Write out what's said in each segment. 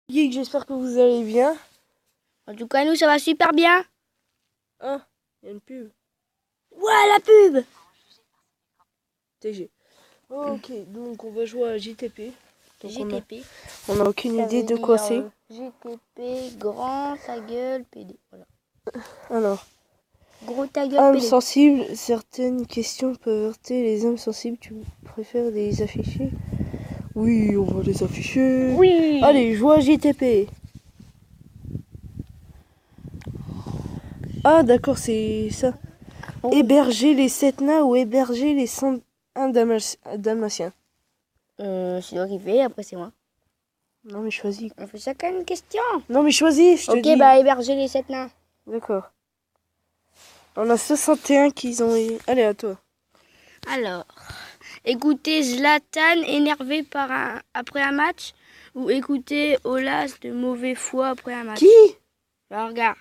Geek, j'espère que vous allez bien. En tout cas, nous, ça va super bien. Ah, il y a une pub. Ouais, la pub. TG. Ok, donc on va jouer à JTP. Donc GTP. on a aucune Ça idée veut de quoi dire, c'est. GTP, grand, ta gueule, PD. Voilà. Alors, Gros, ta gueule, âme PD. sensible, certaines questions peuvent heurter les âmes sensibles. Tu préfères les afficher? Oui, on va les afficher. Oui. Allez, joue à JTP. Ah, d'accord, c'est ça. Oh. Héberger les Setna ou héberger les 101 dalmatiens. C'est toi qui fais, après c'est moi. Non, mais choisis. On fait chacun une question. Non, mais choisis, je te dis. Ok, bah héberger les 7 nains. D'accord. On a 61 qui ont... Allez, à toi. Alors, écouter Zlatan énervé après un match ou écouter Olas de mauvaise foi après un match. Qui? Alors, regarde.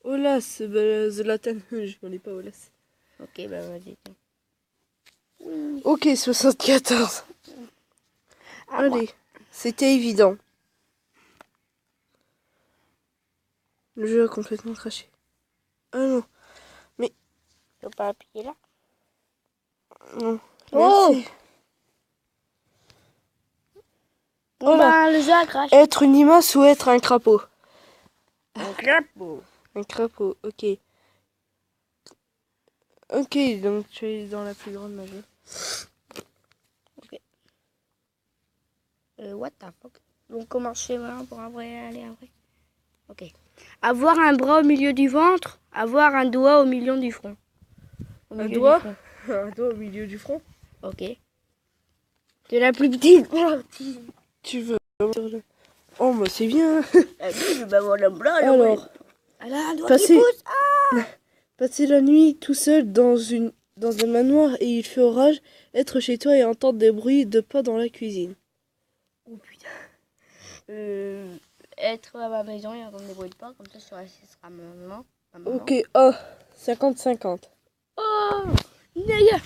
Olas, bah, Zlatan, je connais pas Olas. Ok, bah vas-y. Ok, 74. Allez, c'était évident. Le jeu a complètement craché. Ah non, Tu peux pas appuyer là? non. Oh! Merci. Bon, bah, le jeu a craché. Être une limace ou être un crapaud? Un crapaud. Un crapaud, ok. Ok, donc tu es dans la plus grande magie. Ok. What the fuck? Donc comment je fais vraiment pour aller après? Ok. Avoir un bras au milieu du ventre, avoir un doigt au milieu du front. Un doigt? Un doigt au milieu du front? Ok. C'est la plus petite partie. Tu veux... Oh, bah c'est bien. Je vais avoir le bras. Alors, Elle a un doigt passer... qui pousse. Passer la nuit tout seul dans un manoir et il fait orage, être chez toi et entendre des bruits de pas dans la cuisine. Oh putain. Être à ma maison et entendre des bruits de pas, comme ça ce sera ma maman. Ok, oh, 50-50. Oh, d'ailleurs.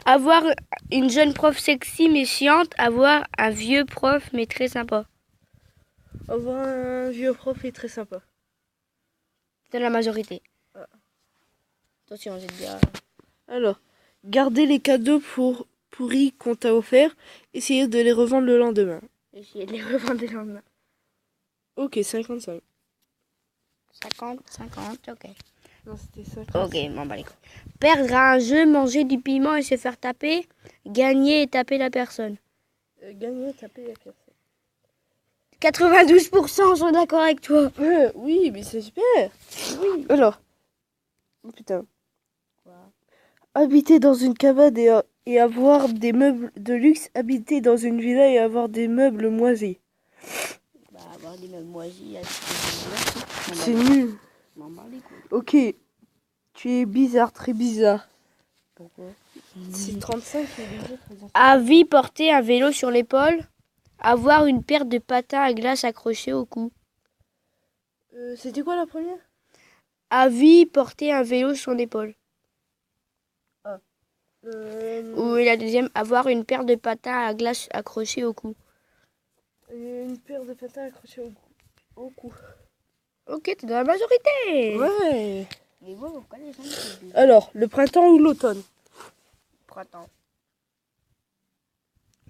Avoir une jeune prof sexy mais chiante, avoir un vieux prof mais très sympa. Avoir un vieux prof est très sympa. C'est la majorité. Attention, j'ai bien. Alors, garder les cadeaux pourris qu'on t'a offerts, essayer de les revendre le lendemain. Essayer de les revendre le lendemain. Ok, 55. 50, 50, ok. Non, c'était 50. Ok, m'en bats les couilles. Perdre à un jeu, manger du piment et se faire taper. Gagner et taper la personne. Gagner, taper la personne. 92% sont d'accord avec toi. Oui, mais c'est super. Oui. Alors, oh, putain. Habiter dans une cabane et avoir des meubles de luxe, habiter dans une villa et avoir des meubles moisis. Bah, avoir des meubles moisis, C'est nul. m'en bats les couilles. Ok, tu es bizarre, très bizarre. Pourquoi? C'est 35 et les autres, ils ont... À vie, porter un vélo sur l'épaule. Avoir une paire de patins à glace accrochés au cou. C'était quoi la première? À vie, porter un vélo sur l'épaule. Ou la deuxième, avoir une paire de patins à glace accrochés au cou. Une paire de patins accrochés au cou. Ok, t'es dans la majorité. Ouais. Mais bon, pourquoi les gens disent Alors, le printemps ou l'automne? printemps?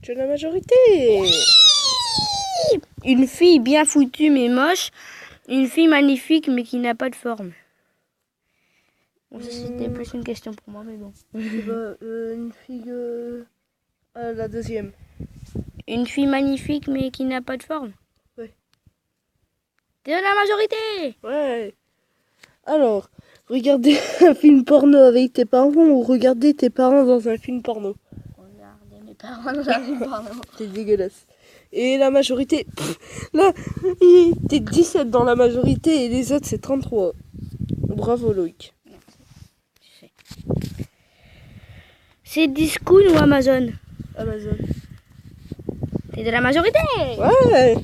Tu es la majorité. Une fille bien foutue mais moche. Une fille magnifique mais qui n'a pas de forme. Bon, ça c'était plus une question pour moi, mais bon. Une fille... la deuxième. Une fille magnifique mais qui n'a pas de forme. Ouais. T'es dans la majorité. Ouais. Alors, regarder un film porno avec tes parents ou regarder tes parents dans un film porno? Regardez mes parents dans un film porno. C'est dégueulasse. Et la majorité... là, t'es 17 dans la majorité et les autres c'est 33. Bravo Loïc. C'est Discoun ou Amazon? Amazon. T'es de la majorité. Ouais.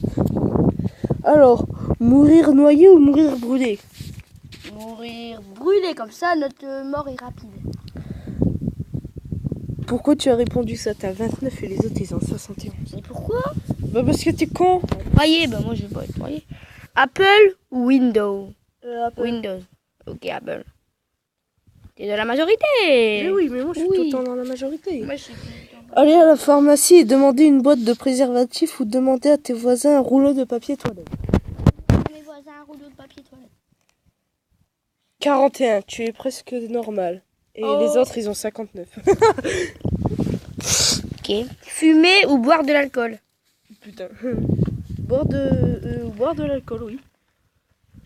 Alors, mourir noyé ou mourir brûlé? Mourir brûlé, comme ça notre mort est rapide. Pourquoi tu as répondu ça? T'as 29 et les autres ils ont 71. Et pourquoi? Bah parce que t'es con. Troyer, bah moi je vais pas être troyer. Apple ou Windows? Apple. Windows. Ok, Apple. T'es de la majorité. Mais oui, mais moi je suis Oui. tout le temps dans la majorité. Moi je suis tout le temps. Aller à la pharmacie et demander une boîte de préservatifs ou demander à tes voisins un rouleau de papier toilette. Mes voisins, un rouleau de papier toilette. 41, tu es presque normal. Et les autres, ils ont 59. Ok. Fumer ou boire de l'alcool? Putain. Boire de l'alcool, oui.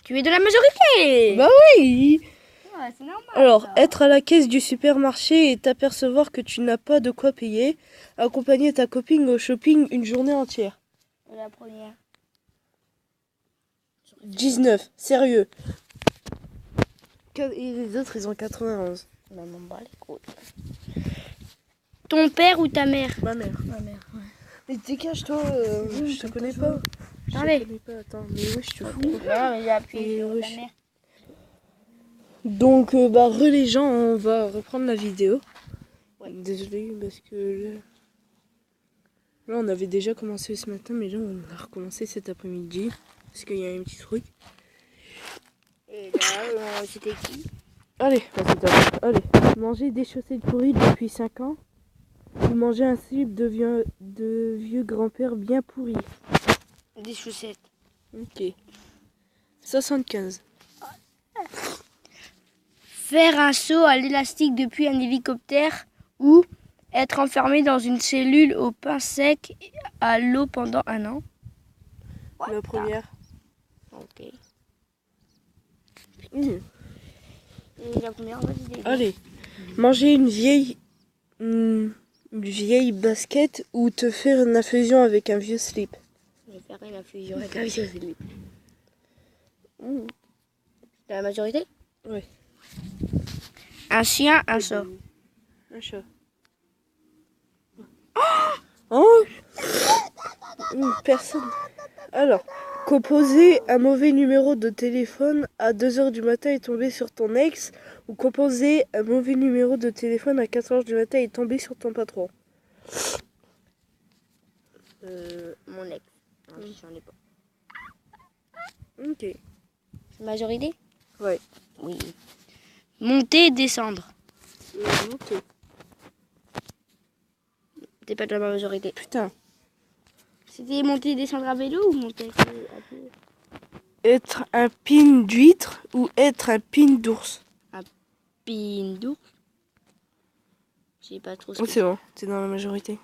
Tu es de la majorité. Bah oui. Ouais, c'est normal. Alors, ça. être à la caisse du supermarché et t'apercevoir que tu n'as pas de quoi payer. Accompagner ta copine au shopping une journée entière. La première. 19, sérieux. Et les autres, ils ont 91. On m'en bat les couilles. Ton père ou ta mère? Ma mère. Ma mère. Ouais. Mais dégage-toi, je te connais pas. Je Allez. te connais pas, attends. Mais oui, je te fous. Non, mais j'ai appuyé sur Et ta oui. mère. Donc, les gens, on va reprendre la vidéo. Ouais. Désolé, parce que là, on avait déjà commencé ce matin, mais là, on a recommencé cet après-midi. Parce qu'il y a un petit truc. Et là, c'était qui? Allez, allez. Manger des chaussettes pourries depuis 5 ans. Ou manger un slip de vieux grand-père bien pourri. Des chaussettes. Ok. 75. Faire un saut à l'élastique depuis un hélicoptère ou être enfermé dans une cellule au pain sec à l'eau pendant 1 an. La première. Ok. Mmh. Et la première, vas-y. Allez. Manger une vieille basket ou te faire une infusion avec un vieux slip. Je vais faire une infusion avec un vieux slip. C'est la majorité? Oui. Un chien, un chat. Un chat. Oh personne. Alors, composer un mauvais numéro de téléphone à 2h du matin et tomber sur ton ex, ou composer un mauvais numéro de téléphone à 4h du matin et tomber sur ton patron. Mon ex. Non, j'en ai pas. Ok. C'est majorité? Ouais. Oui. Monter, descendre. Ok. T'es pas de la majorité. Putain. C'était monter, descendre à vélo ou monter à pied? Être un pin d'huître ou être un pin d'ours. Pin d'ours. Je sais pas trop ce Oh, que c'est bon, t'es dans la majorité.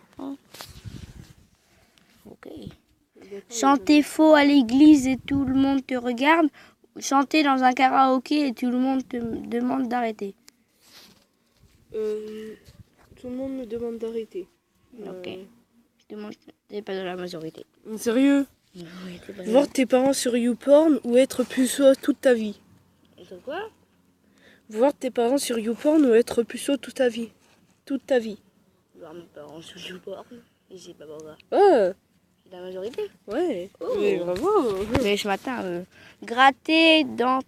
Ok. Chanter faux à l'église et tout le monde te regarde. Chanter dans un karaoké et tout le monde te demande d'arrêter. Tout le monde me demande d'arrêter. Ok. Tout le monde, t'es pas de la majorité. Sérieux? Oui, t'es pas de la Voir tes parents sur YouPorn ou être puceau toute ta vie. majorité. Quoi? Voir tes parents sur YouPorn ou être puceau toute ta vie. Toute ta vie. Voir mes parents sur YouPorn. Et c'est pas pourquoi. Ah, C'est la majorité. ouais. Oh. Mais bravo. Mais ce matin, gratter dans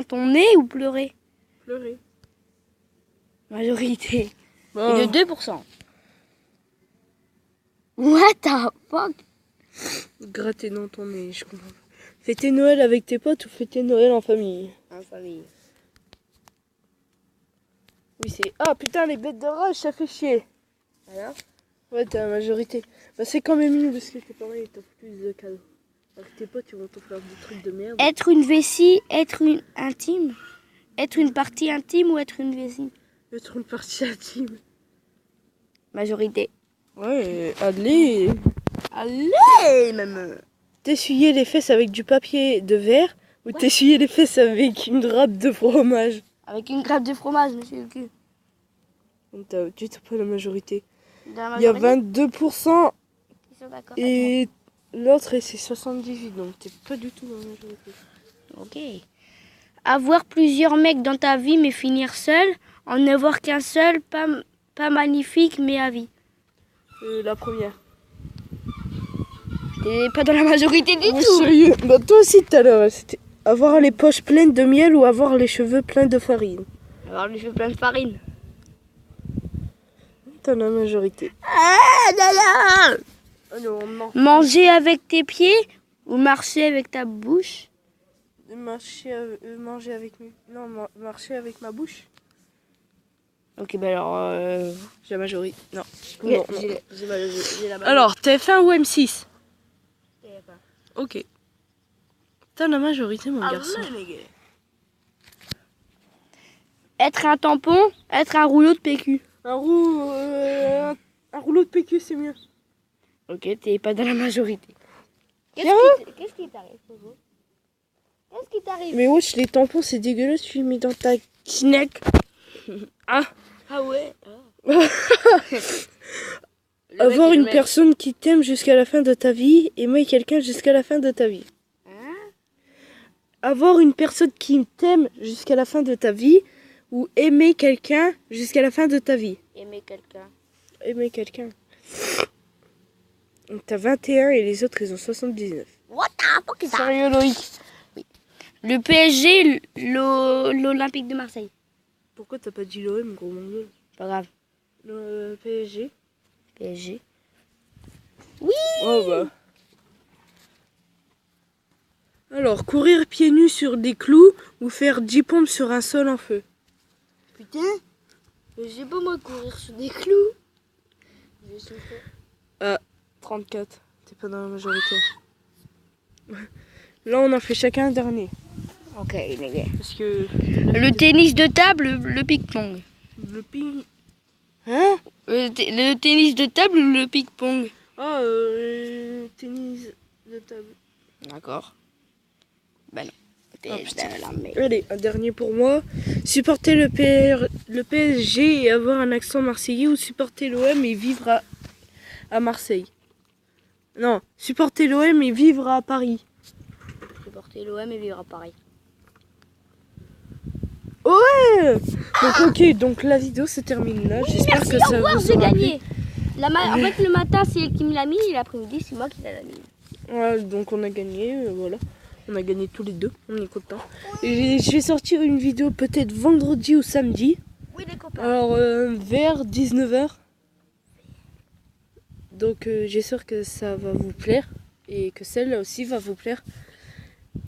ton nez ou pleurer? Pleurer. Majorité. Bon. Et de 2%. What the fuck? Gratter dans ton nez, je comprends. Fêter Noël avec tes potes ou fêter Noël en famille? En famille. Oui, c'est... Ah putain, les bêtes de rage, ça fait chier. Alors? Ouais, t'es la majorité. Bah c'est quand même mieux parce que tes parents ils t'offrent plus de cadeaux. Alors que tes potes ils vont t'offrir des trucs de merde. Être une vessie, être une intime? Être une partie intime ou être une vessie? Être une partie intime. Majorité. Ouais, allez. Allez, même. T'essuyer les fesses avec du papier de verre ou t'essuyer les fesses avec une grappe de fromage. Avec une grappe de fromage, monsieur le cul. Tu t'as pas la majorité. Dans la Il y a majorité, 22% ils sont d'accord avec et l'autre c'est 78, donc t'es pas du tout dans la majorité. moi. Ok. Avoir plusieurs mecs dans ta vie mais finir seul. En avoir qu'un seul, pas magnifique mais à vie. La première. T'es pas dans la majorité du Ouais, tout. sérieux. Bah toi aussi tout à l'heure, c'était avoir les poches pleines de miel ou avoir les cheveux pleins de farine. Avoir les cheveux pleins de farine. T'as la majorité. Ah là là. Alors, non. Manger avec tes pieds ou marcher avec ta bouche? Marcher avec ma bouche. Ok, bah alors... J'ai la majorité. Non. Ouais, Non, non. j'ai la balle. Alors, TF1 ou M6? Ok. T'as la majorité, mon garçon. Être un tampon, être un rouleau de PQ. Un rouleau de PQ, c'est mieux. Ok, t'es pas dans la majorité. Qu'est-ce qui t'arrive, Pogo? Qu'est-ce qui t'arrive? Mais wesh, les tampons, c'est dégueulasse, tu les mets dans ta kinek. Ah. Ah ouais. Avoir une personne qui t'aime jusqu'à la fin de ta vie, aimer quelqu'un jusqu'à la fin de ta vie. Avoir une personne qui t'aime jusqu'à la fin de ta vie ou aimer quelqu'un jusqu'à la fin de ta vie. Aimer quelqu'un. Aimer quelqu'un. Donc t'as 21 et les autres ils ont 79. What the fuck is that? Sérieux Loïc? Oui. Le PSG, l'Olympique de Marseille. Pourquoi t'as pas dit l'OM, gros mongol? Pas grave. Le PSG? PSG. Oh bah. Alors, courir pieds nus sur des clous ou faire 10 pompes sur un sol en feu. Putain, j'ai pas moi courir sur des clous. 34. T'es pas dans la majorité. Là, on en fait chacun un dernier. Ok, les gars. Parce que Le tennis de table, le ping-pong. le ping... Hein? Le tennis de table ou le ping-pong? Ah, tennis de table. D'accord. Ben non. Ah, putain. Mais... Allez, un dernier pour moi. Supporter le PSG et avoir un accent marseillais ou supporter l'OM et vivre à Marseille. Non, supporter l'OM et vivre à Paris. Supporter l'OM et vivre à Paris. Ouais. Donc ok, donc la vidéo se termine là. J'espère que ça Au revoir, vous j'ai aura plu. gagné. En fait, le matin, c'est elle qui me l'a mis et l'après-midi, c'est moi qui l'a mis. Ouais, donc on a gagné, voilà. On a gagné tous les deux, on est content. Et je vais sortir une vidéo peut-être vendredi ou samedi. Oui, les copains. Alors vers 19h. Donc j'espère que ça va vous plaire et que celle-là aussi va vous plaire.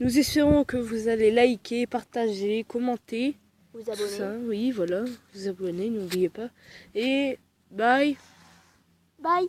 Nous espérons que vous allez liker, partager, commenter. Vous Tout abonnez. ça, oui, voilà. Vous abonner, n'oubliez pas. Et bye. Bye.